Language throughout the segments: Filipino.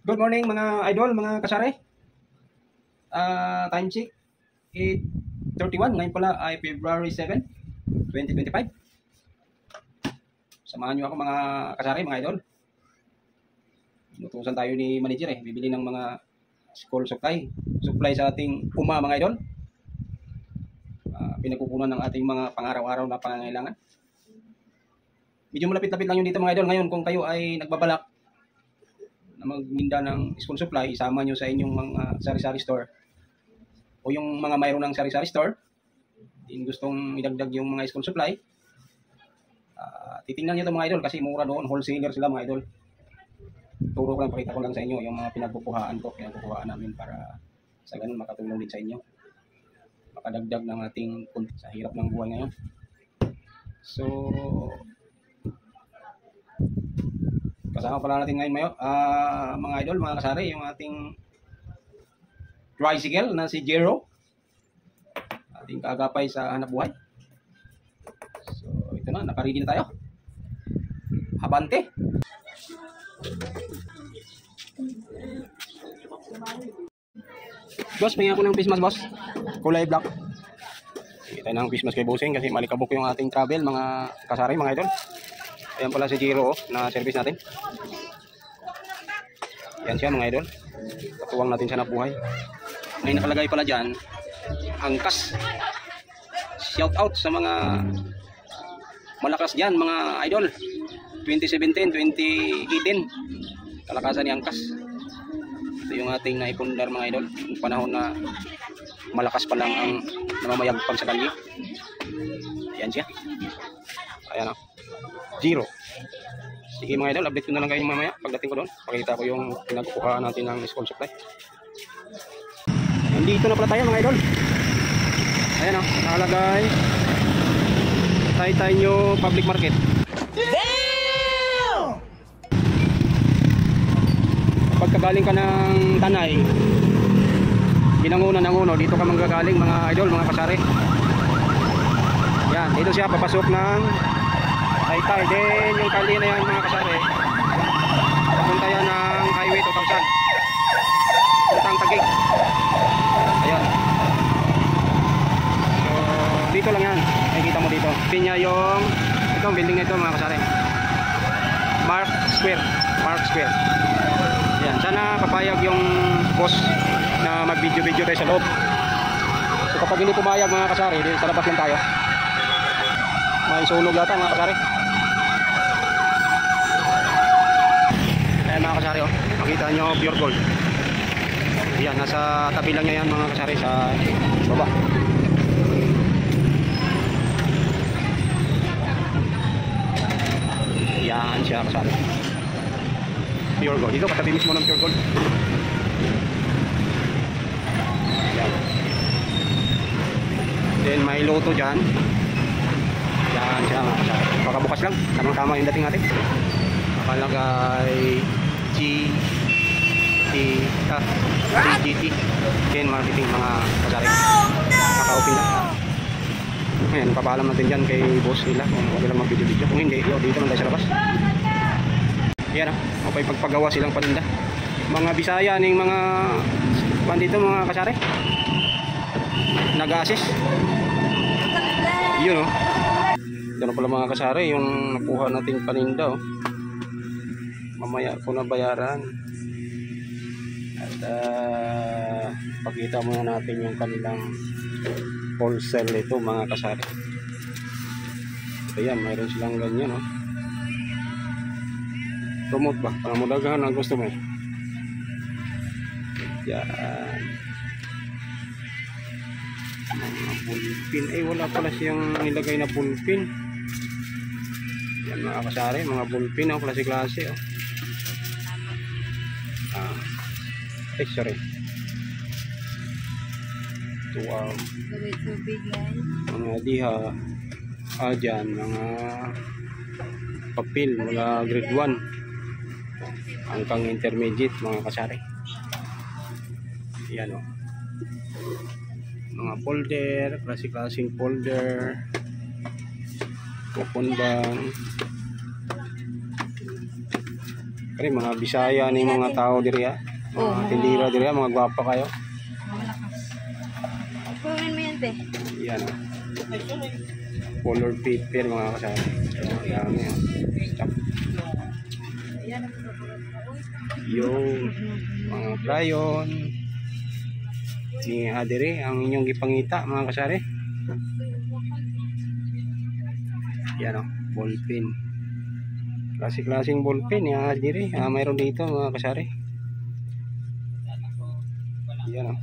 Good morning mga idol, mga kasare. Time check 8:31. Ngayon pala ay February 7, 2025. Samahan niyo ako mga kasare, mga idol. Inutusan tayo ni manager bibili ng mga school supply sa ating PUMA mga idol. Pinagkukunan ng ating mga pang-araw-araw na pangangailangan. Medyo malapit-lapit lang yung dito mga idol. Ngayon kung kayo ay nagbabalak na magminda ng school supply, isama nyo sa inyong mga sari-sari store o yung mga mayroon ng sari-sari store, din gustong idagdag yung mga school supply, titingnan nyo ito mga idol kasi mura doon, wholesaler sila mga idol. Turo ko lang, pakita ko lang sa inyo yung mga pinagkukuhaan namin para sa ganun makatulong din sa inyo, makadagdag ng ating sa hirap ng buhay ngayon. So kasama pala natin ngayon mga idol, mga kasari, yung ating tricycle na si Jero, ating kaagapay sa hanap buhay. So ito na, nakaready na tayo. Abante! Boss, pingin ako ng face mask, boss. Kulay black. Kita ng face mask kay Bossing kasi malikabok yung ating travel, mga kasari, mga idol. Ayan pala si Jero na service natin. Yan siya mga idol. Katuwang natin sa nabuhay. May nakalagay pala dyan, angkas. Shout out sa mga malakas dyan mga idol. 2017, 2018. Kalakasan ni angkas. Ito yung ating naipundar mga idol. Yung panahon na malakas pa lang ang namamayagpag sa kalye. Yan siya. Ayan o. Jero. Sige mga idol, update ko na lang kayo mamaya pagdating ko doon. Pakita ko yung pinagkukuhaan natin ng school supply. Nandito na pala tayo mga idol. Ayan o, nakalagay Taytay Public Market. Damn! Pagkagaling ka ng Tanay, Binangunan ng Uno, dito ka manggagaling mga idol, mga kasari. Yan, dito siya papasok ng Taytay. Then yung kali na yan mga kasari, papunta yan ng Highway 2000 puntang Taguig. Ayan. So dito lang yan, nakikita mo dito pinya yung itong building na ito mga kasari, Mark Square. Ayan, sana papayag yung boss na mag video tayo sa loob. So kapag hindi pumayag mga kasari, dito sa labas lang tayo. May sunog yata mga kasari. Ayan mga kasari, oh. Makita nyo pure gold. Ayan, nasa tabi lang yan mga kasari sa baba. Ayan siya kasari. Pure gold. Dito katabi mismo ng pure gold. Ayan. Then may loto dyan. Yan siya mga kasari. Baka bukas lang, tamang-tama yung dating natin. Nakalagay GT Ken Marketing mga kasari. Naka-open na. Ayan, papaalam natin dyan kay boss nila kung okay lang mag-video. Kung hindi, dito lang tayo sa labas. Ayan okay, pagpagawa silang paninda. Mga Bisaya ning mga bandito mga kasari, nag-assist. Yun o. Yan pala mga kasari, yung nakuha nating paninda oh. Mamaya ko na bayaran. At pakita muna natin yung kanilang wholesale nito mga kasari. Ayan, mayroon silang ganyan oh. Promote ba? Pangamudagahan ang customer. Yan. Mga bullpin. Ay wala pala siyang nilagay na bullpin. Yan mga kasari, mga bullpin oh, klase-klase oh. Sorry. Ito mga diha dyan, mga papel mula grade 1 hanggang intermediate mga kasari. Yan o. Mga folder, klase-klaseng folder, coupon bang, Kaya mga Bisaya ni mga tao diri ha. Mga tindira diri ha, mga gwapa kayo. Malakas. Kunin mo yan, te. Yan o. Color paper mga kasama. Dami ha. Stop. Yung mga playon ni Adere ang inyong gipangita mga kasari. Yan o, ballpen. Klase-klaseng ballpen ni Adere. Mayroon dito mga kasari. Yan o.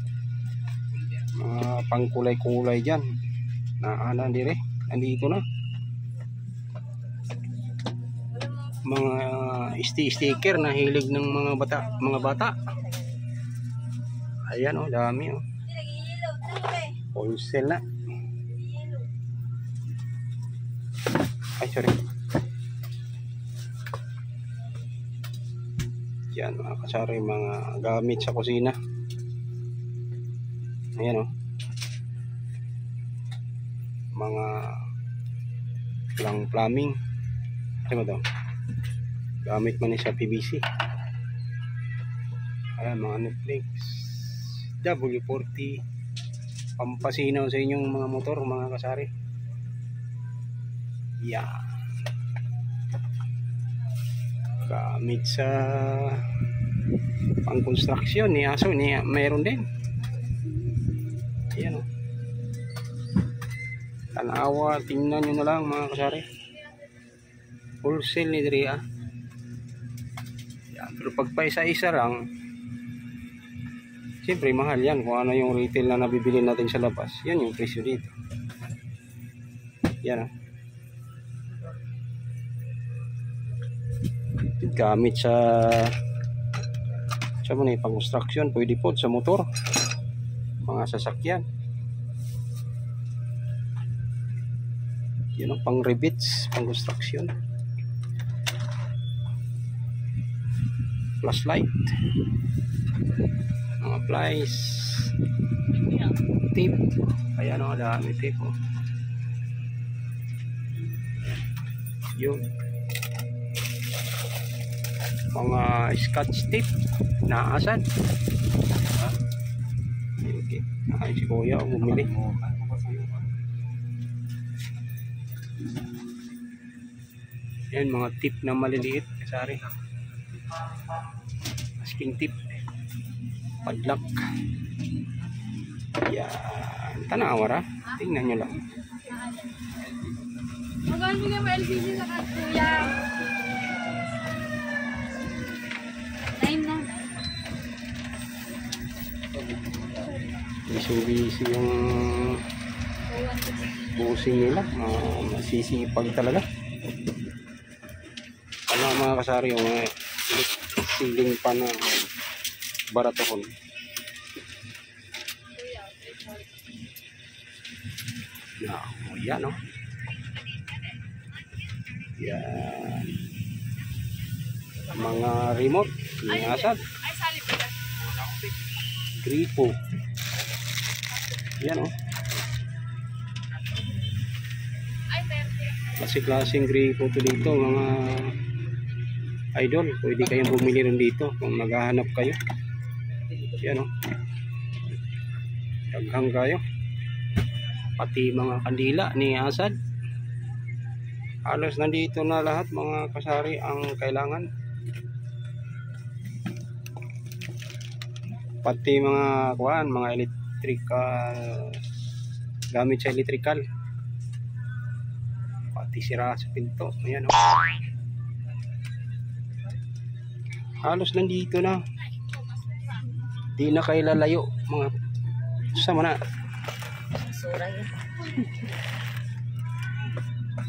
Mga pangkulay-kulay dyan. Na dire. Andito na. Mga sticker na hilig ng mga bata. Ayan oh, dami oh. Wholesale na. Ay, sorry. Yan mga kasari, mga gamit sa kusina. Ayan oh. Mga plumbing. Ano ba ito? Gamit man sa PVC. Ayan mga Netflix, W40, pampasinaw sa inyong mga motor mga kasari. Yan. Gamit sa pang construction ni Aso ni mayroon din. Ayan o. Tanawa, tingnan nyo na lang mga kasari. Wholesale ni Dria. Yan. Pero pag pa isa-isa lang, siyempre mahal yan. Kung ano yung retail na nabibili natin sa labas, yan yung presyo dito. Yan o. Gamit sa mga pang construction, pwede po sa motor, mga sasakyan. Yun ang pang rivets, pang construction. Flashlight, mga plies, tape. Ayan o, dami tape o. Yun, mga scotch tape na asad. Okay. Ay, si kuya bumili. Yan, mga tip na maliliit kasari. Masking tip, padlock. Yan, tanawara. Tingnan nyo lang. Magkano bigyan mo LPG sa kuya? Time na. Busy yung busing nila. Masisipag talaga. Ano mga kasari yung ceiling pa na baratohon. Yan o. Yan. Mga remote ni Asad. Gripo. Yan o. Klase-klaseng gripo to dito mga idol. Pwede kayong bumili rin dito kung naghahanap kayo. Yan o. Daghang kayo. Pati mga kandila ni Asad. Halos nandito na lahat mga kasari ang kailangan. Pati mga kuan, mga electrical, gamit sa electrical. Pati sira sa pinto. Ayan o. Halos nandito na. Di na kayo lalayo mga sama na. Sura yun.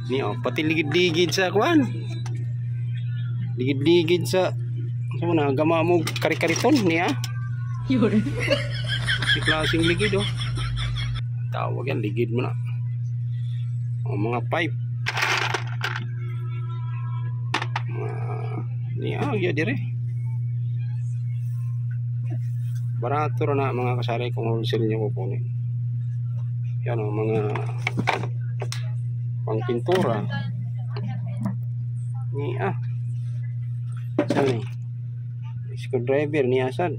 Niyo, pati ligid-ligid sa kuan. Ligid-ligid sa na gama mo kari-kariton niya. Yun. Si klaseng ligid oh. Tawag yan, ligid mo na. O mga pipe. Mga niya, ya dire. Barato na mga kasari kung wholesale niyo kukunin. Yan o, mga pang pintura. Niya. Saan eh? screwdriver ni Asad.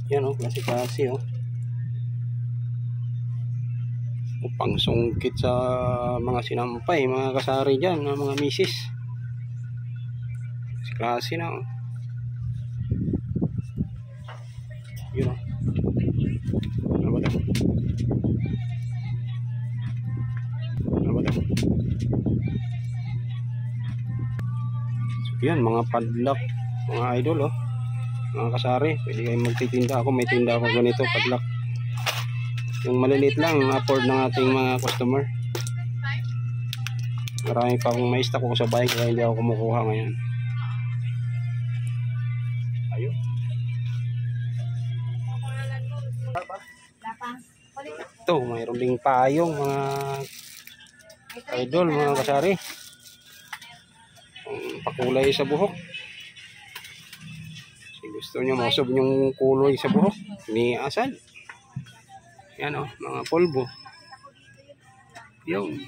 Yan oh, klase-klase oh. Upang sungkit sa mga sinampay, mga kasari dyan, mga misis. Klase na oh. Yun oh. Ano ba ito? Ano ba ito? So, yan, mga padlock, mga idol oh. Mga kasari, pwede kayong magtitinda. Ako may tinda ako ganito, padlock. Yung maliliit lang, afford ng ating mga customer. Marami pa akong may stock ko sa bahay kaya hindi ako kumukuha ngayon. Ayun. Ito, mayroon ding payong mga idol, mga kasari. Pakulay sa buhok. Gusto nyo masob yung kulay sa buhok ni Asad. Yan o, mga polvo. Yung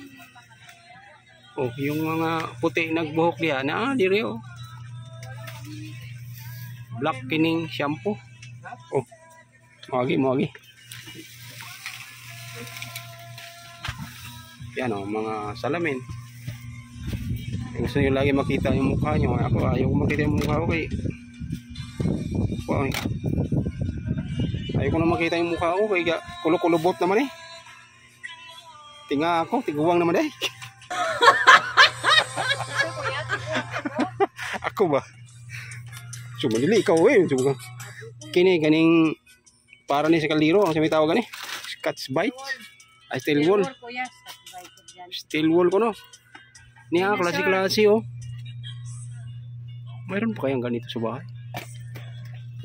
oh, yung mga puti nagbuhok diyan na dire o. Black kining shampoo. Oh, magi. Yan o, mga salamin. Gusto nyo lagi makita yung mukha nyo. Ako ayaw ko makita yung mukha ko kay ayaw ko na makita yung mukha ko kaya kulo-kulubot naman eh. Tinga ako, tiguwang naman eh. Ako ba? Sumalili ikaw eh. Kini ganing para ni sa kaliro. Ang may tawag gani? Scotch bite. Ay, steel wool. Steel wool ko no. Niya, klase-klase oh. Mayroon pa kayang ganito sa bahay?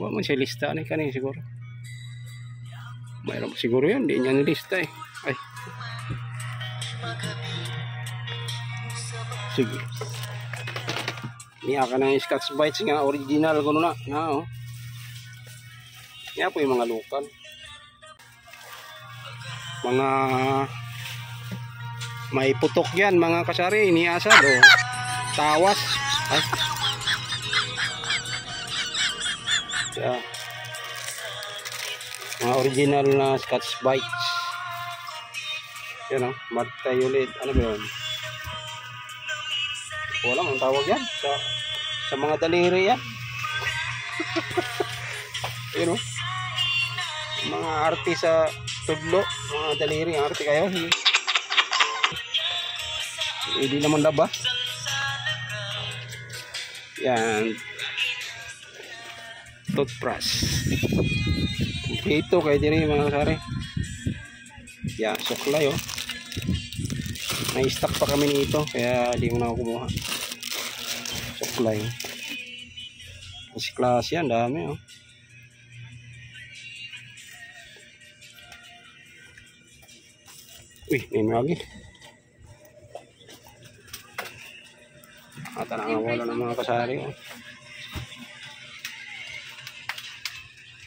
Wala mo siya lista na kanin siguro. Mayroon siguro yan, hindi niya nilista eh. Ay. Sige. Niya ka ng Scotch Bites nga, original ko na. Na oh. Niya po yung mga lokal. Mga may putok yan, mga kasari, ni Asad oh. Tawas. Ay. Yeah. Mga original na Scotch Bites. Yan o, Martayolid. Ano ba yun? Wala ang tawag yan sa mga daliri yan. Yan o, mga arte sa tudlo, mga daliri, arte kayo. Hindi naman labas. Yan, toothbrush. Ito kay diri mga kasari. Yeah, suklay oh. May stock pa kami nito kaya di ko na ako kumuha. Suklay. Kasi klase yan, dami oh. Uy, may magi. At wala ng mga kasari oh.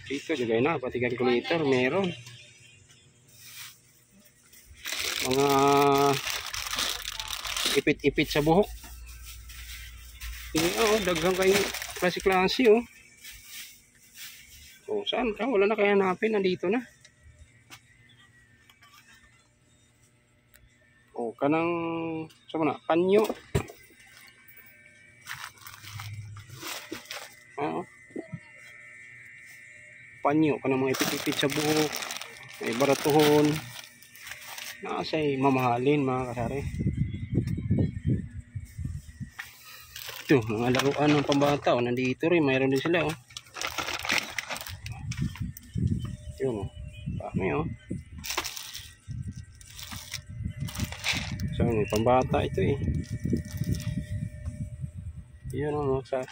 Dito juga na, pati calculator meron. Mga ipit-ipit sa buhok. Ini oh, daghang kayo klase-klase oh. Oh, saan ka? Wala na kaya hanapin, nandito na. Oh, kanang saan na? Panyo. Oh. Panyo ka ng mga ipit-ipit sa buhok, may baratuhon, nakasay mamahalin mga kasari. Ito, mga laruan ng pambata oh, nandito rin, mayroon din sila oh. Yun oh, dami oh. So, may pambata ito eh. Yun oh, sa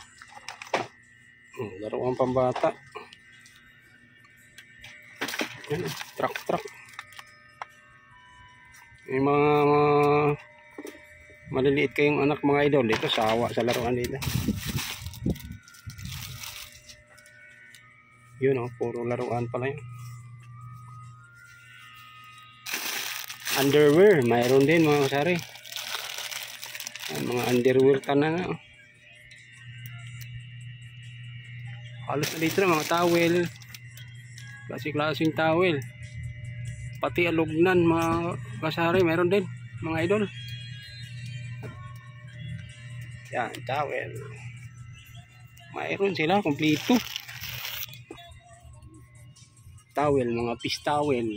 laruan pambata. Yan, truck. May mga maliliit kayong anak mga idol dito, sawa sa laruan dito. Yun oh, puro laruan pala yun. Underwear, mayroon din mga kasari. Yan, mga underwear tanan na oh. Halos na dito na mga towel. Klase-klaseng towel. Pati alugnan mga kasari, meron din mga idol. Yan, towel. Mayroon sila, kompleto. Towel, mga fish towel.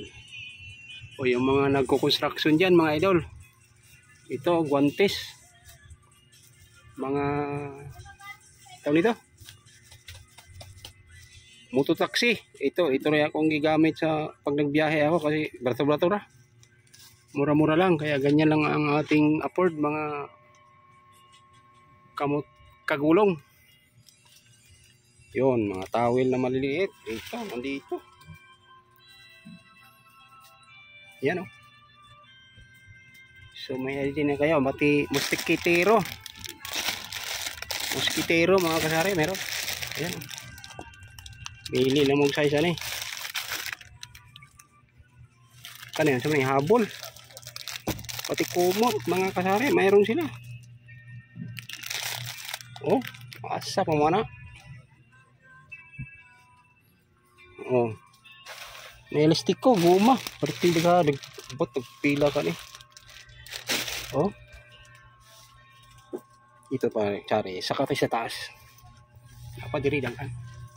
O yung mga nagko-construction dyan mga idol. Ito, guantes. Mga tawag nito, mototaxi. Ito rin akong gigamit sa pag nagbiyahe ako kasi barato-barato. Mura-mura lang, kaya ganyan lang ang ating afford mga kagulong. Yun, mga towel na maliliit. Ito, nandito. Yan o. So may idea na kayo, pati mosquitero mga kasari, meron. Ayan. Bili lang mong size ano eh. Kanina sa may habol. Pati kumot mga kasari, mayroon sila. Oh, asa pa mana. Oh. May elastiko, guma. Pati dagbot, pila ka ni. Oh. Ito pa, tsari. Saka tayo sa taas. Napadiri lang kan.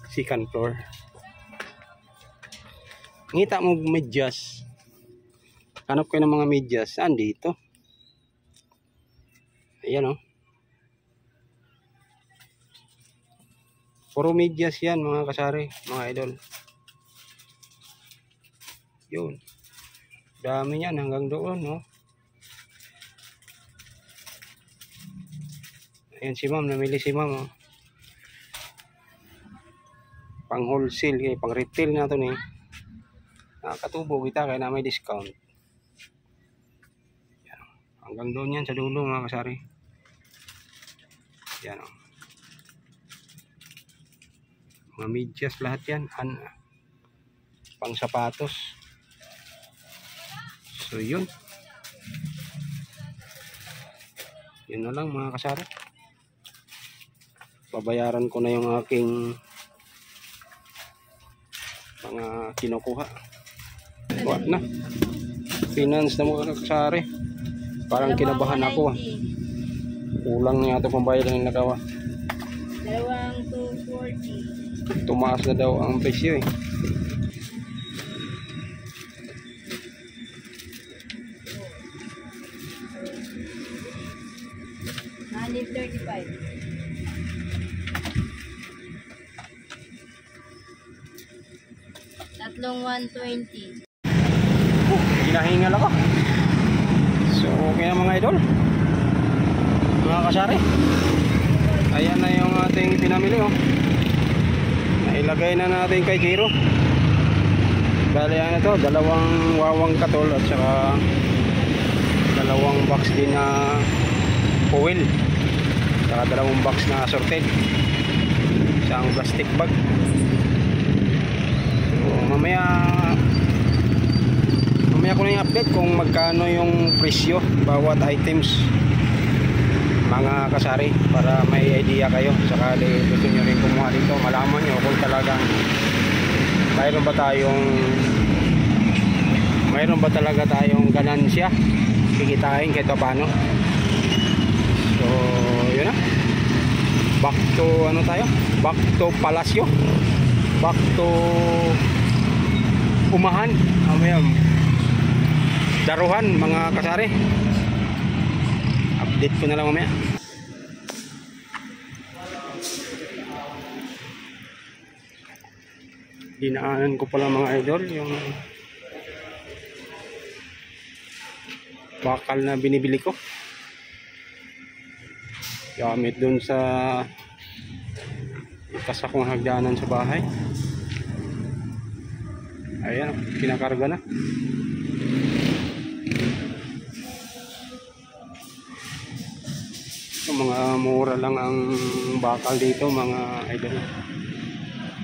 Second floor. Ngita mo medyas. Hanap ko ng mga medyas. Saan dito? Ayan oh. Puro medyas yan mga kasari, mga idol. Yun. Dami yan hanggang doon no. Ayan si ma'am, namili si ma'am oh. Pang wholesale, pang retail na ito ni. Nakakatubo kita kaya na may discount. Yan. Hanggang doon yan sa dulo mga kasari. Yan oh. Mga medyas lahat yan. Pang sapatos. So yun. Yun na lang mga kasari. Babayaran ko na yung aking mga kinukuha. Wala na. Finance na mga kasari. Parang kinabahan ako ah. Kulang nga ito pambayad ng nagawa. Dalawang 240. Tumaas na daw ang presyo eh. $135. Tatlong 120. Hinahingal ako. So okay na mga idol, mga kasari. Ayan na yung ating pinamili oh. Nailagay na natin kay Jiro. Bali ano to, dalawang wawang katol at saka dalawang box din na foil, saka dalawang box na assorted, isang plastic bag. So mamaya ko na yung update kung magkano yung presyo bawat items mga kasari, para may idea kayo sakali gusto nyo rin kumuha dito, malaman nyo kung talagang mayroon ba talaga tayong ganansya, kikitain kahit paano. So yun na, back to ano tayo, back to palasyo, back to umahan, daruhan mga kasari. Update ko na lang mamaya. Dinaanan ko pala mga idol yung bakal na binibili ko gamit dun sa itas akong hagdanan sa bahay. Ayan, kinakarga na. Mga mura lang ang bakal dito mga idol.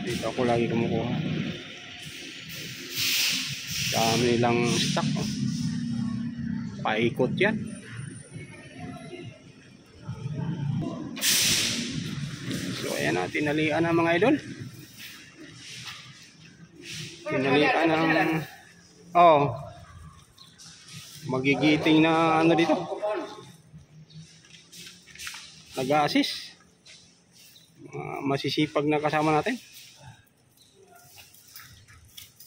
Dito ako lagi kumukuha. Dami nilang stock oh. Paikot yan. So ayan na, tinalian na mga idol. Pinalian ng... Oh. Magigiting na ano dito. Nag-a-assist. Masisipag na kasama natin.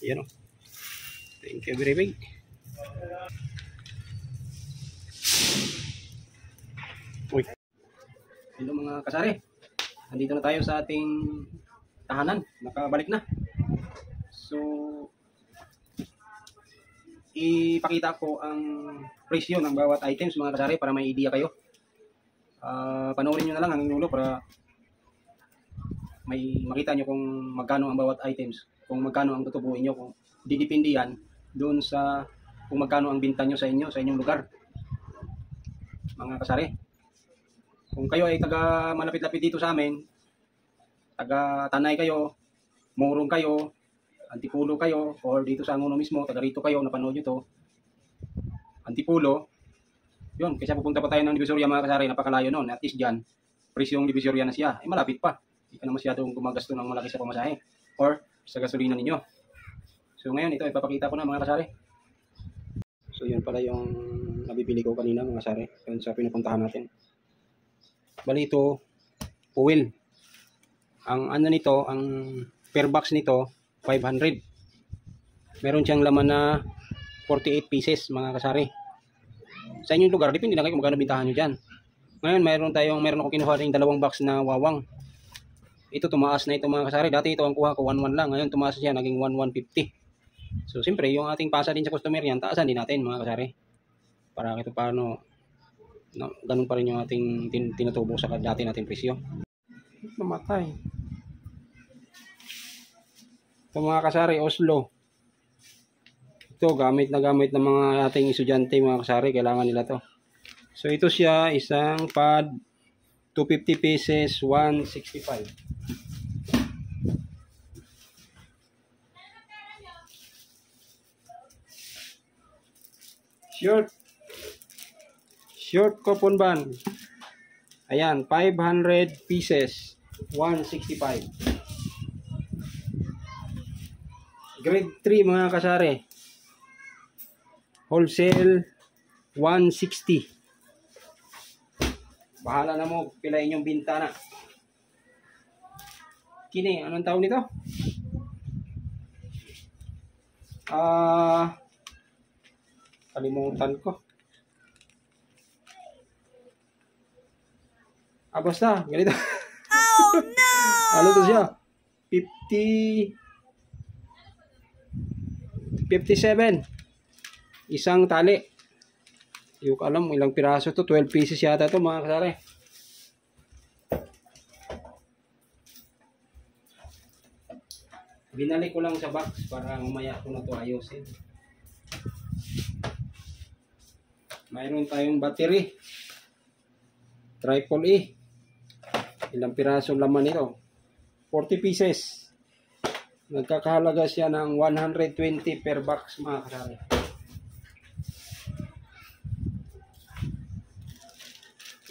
Yan o. Thank you very big. Uy. Hello mga kasari. Nandito na tayo sa ating tahanan. Nakabalik na. So, ipakita ko ang presyo ng bawat items mga kasari para may idea kayo. Panoorin nyo na lang ang dulo para may makita nyo kung magkano ang bawat items, kung magkano ang tutubuin nyo, kung didepende yan doon sa kung magkano ang binta nyo sa inyong lugar mga kasari. Kung kayo ay taga malapit-lapit dito sa amin, taga Tanay kayo, Morong kayo, Antipolo kayo, or dito sa Angono mismo, taga rito kayo, napanood nyo to, Antipolo, yun, kaysa pupunta pa tayo ng Divisoria mga kasari, napakalayo nun, at least dyan, presyong Divisoria na siya, ay malapit pa, hindi ka na masyadong gumagasto ng malaki sa pamasahe, or sa gasolina ninyo. So ngayon, ito, ipapakita ko na mga kasari. So yun pala yung nabibili ko kanina mga kasari, yun sa pinupuntahan natin. Bali ito, oil. Ang ano nito, ang per box nito, 500. Meron siyang laman na 48 pieces mga kasari. Sa inyong lugar, depende lang kayo kung magkano bintahan nyo dyan. Ngayon, meron ako kinuha rin 2 box na wawang. Ito, tumaas na ito mga kasari. Dati ito ang kuha ko 1.1 lang. Ngayon, tumaas siya, naging 1.150. So, siyempre, yung ating pasa din sa customer yan, taasan din natin mga kasari. Para ito paano, no, ganun pa rin yung ating tinutubo sa dati nating presyo. Namatay. Ito mga kasari, Oslo. Ito, gamit na gamit ng mga ating estudyante mga kasari. Kailangan nila to. So, ito siya, isang pad, 250 pieces, 165. Short coupon band. Ayan, 500 pieces, 165. Grade 3 mga kasari. Wholesale 160. Bahala na mo pilain yung bintana. Kini, anong tawag nito? Kalimutan ko. Basta, ganito. Oh no! Ano to siya? 57. Isang tali. Yung alam ilang piraso to, 12 pieces yata to mga kasari. Binalik ko lang sa box para mamaya ko na to ayusin. Mayroon tayong battery. Triple E. Ilang piraso laman ito? 40 pieces. Nagkakahalaga siya ng 120 per box mga kasari.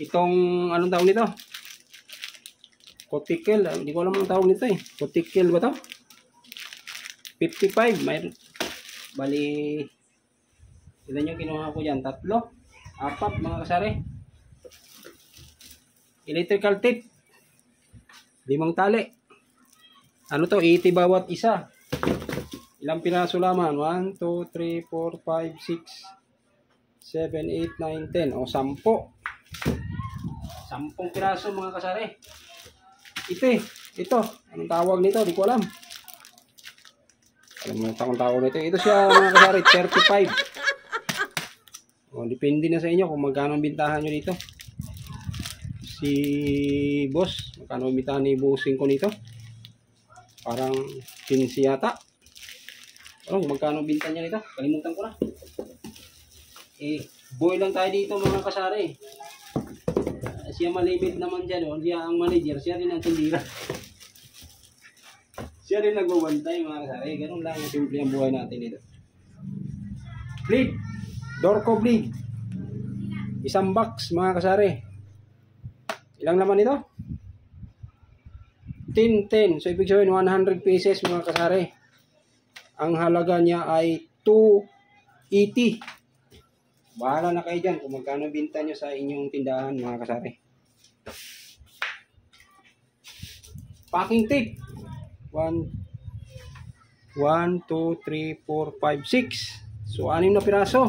Itong anong tawag nito? Cuticle, hindi ko alam ang tawag nito eh. Cuticle ba to? 55, may bali ilan yung kinuha ko diyan? 3, 4 mga kasari. Electrical tape. 5 tali. Ano to? 80 bawat isa. Ilang piraso laman? 1, 2, 3, 4, 5, 6, 7, 8, 9, 10. O 10. 10 piraso mga kasari. Ito. Anong tawag nito? Di ko alam. Alam mo kung tawag nito. Ito siya mga kasari. 35. O, depende na sa inyo kung magkano ang bintahan nyo dito. Si boss, magkano ang bintahan ni bossing ko nito? Parang 15 yata. Magkano binta niya nito? Kalimutan ko na. Boy lang tayo dito mga kasari. Siya malimit naman dyan. Siya ang manager. Siya rin ang tindira. Siya rin nagbabantay mga kasari. Ganun lang yung simple ang buhay natin dito. Bleed. Dorco bleed. Isang box mga kasari. Ilang laman ito? 10. So ibig sabihin 100 pieces mga kasari. ang halaga niya ay 280. Bahala na kayo dyan kung magkano binta nyo sa inyong tindahan mga kasari. Packing tape. 1, 2, 3, 4, 5, 6. So, 6 na piraso.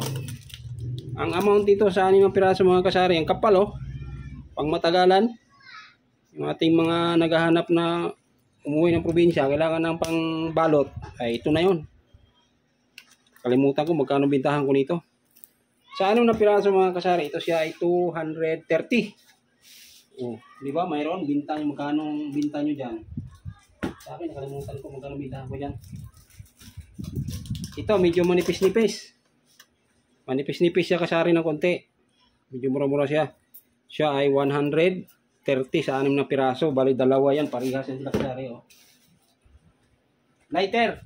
Ang amount dito sa 6 na piraso mga kasari, ang kapal oh. Pang matagalan. Yung ating mga naghahanap na umuwi ng probinsya, kailangan ng pang balot, ay ito na yun. Kalimutan ko magkano bintahan ko nito. Sa 6 na piraso mga kasari, ito siya ay 230. Oh, di ba? Mayroon binta nyo, magkano binta nyo dyan. Sa akin, nakalimutan ko magkano bintahan ko dyan. Ito, medyo manipis-nipis. Manipis-nipis siya kasari ng konti. Medyo mura-mura siya. Siya ay 130 sa 6 na piraso. Bali, dalawa yan. Parehas yan sila kasari. Oh. Lighter.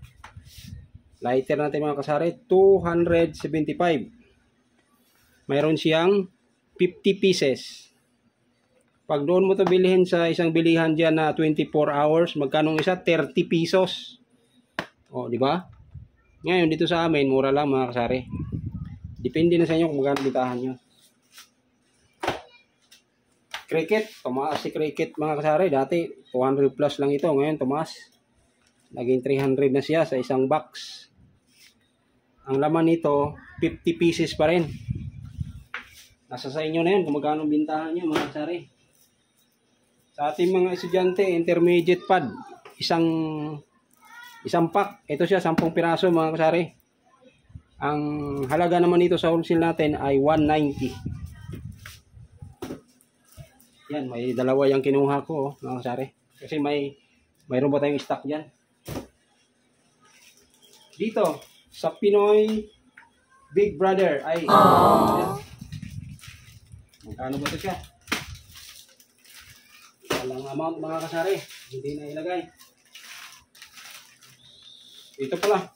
Lighter natin mga kasari. 275. Mayroon siyang 50 pieces. Pag doon mo to bilihin sa isang bilihan dyan na 24 hours, magkano isa? 30 pesos. O, di ba? Ngayon, dito sa amin, mura lang mga kasari. Depende na sa inyo kung magkano bintahan nyo. Cricket. Tumaas si Cricket mga kasari. Dati, 200 plus lang ito. Ngayon, tumaas. Naging 300 na siya sa isang box. Ang laman nito, 50 pieces pa rin. Nasa sa inyo na yun kung magkano bintahan nyo mga kasari. Sa ating mga estudyante, intermediate pad, isang pack. Ito siya, 10 piraso mga kasari. Ang halaga naman nito sa wholesale natin ay 190. Yan, may dalawa yung kinuha ko mga kasari. Kasi mayroon pa tayong stock dyan. Dito, sa Pinoy Big Brother ay... Magkano ba ito siya? Walang amount mga kasari. Hindi na ilagay. Ito pala.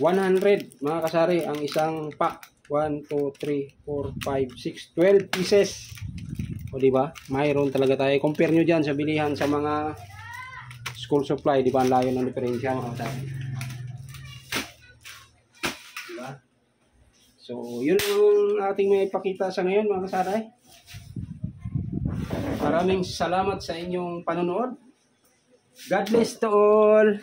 100 mga kasari ang isang pack. 1, 2, 3, 4, 5, 6, 12 pieces. O diba? Mayroon talaga tayo. Compare nyo dyan sa bilihan sa mga school supply. Diba? Ang layo ng diferensya mga kasari. Diba? So, yun ang ating may ipakita sa ngayon mga kasari. Maraming salamat sa inyong panonood. God bless to all.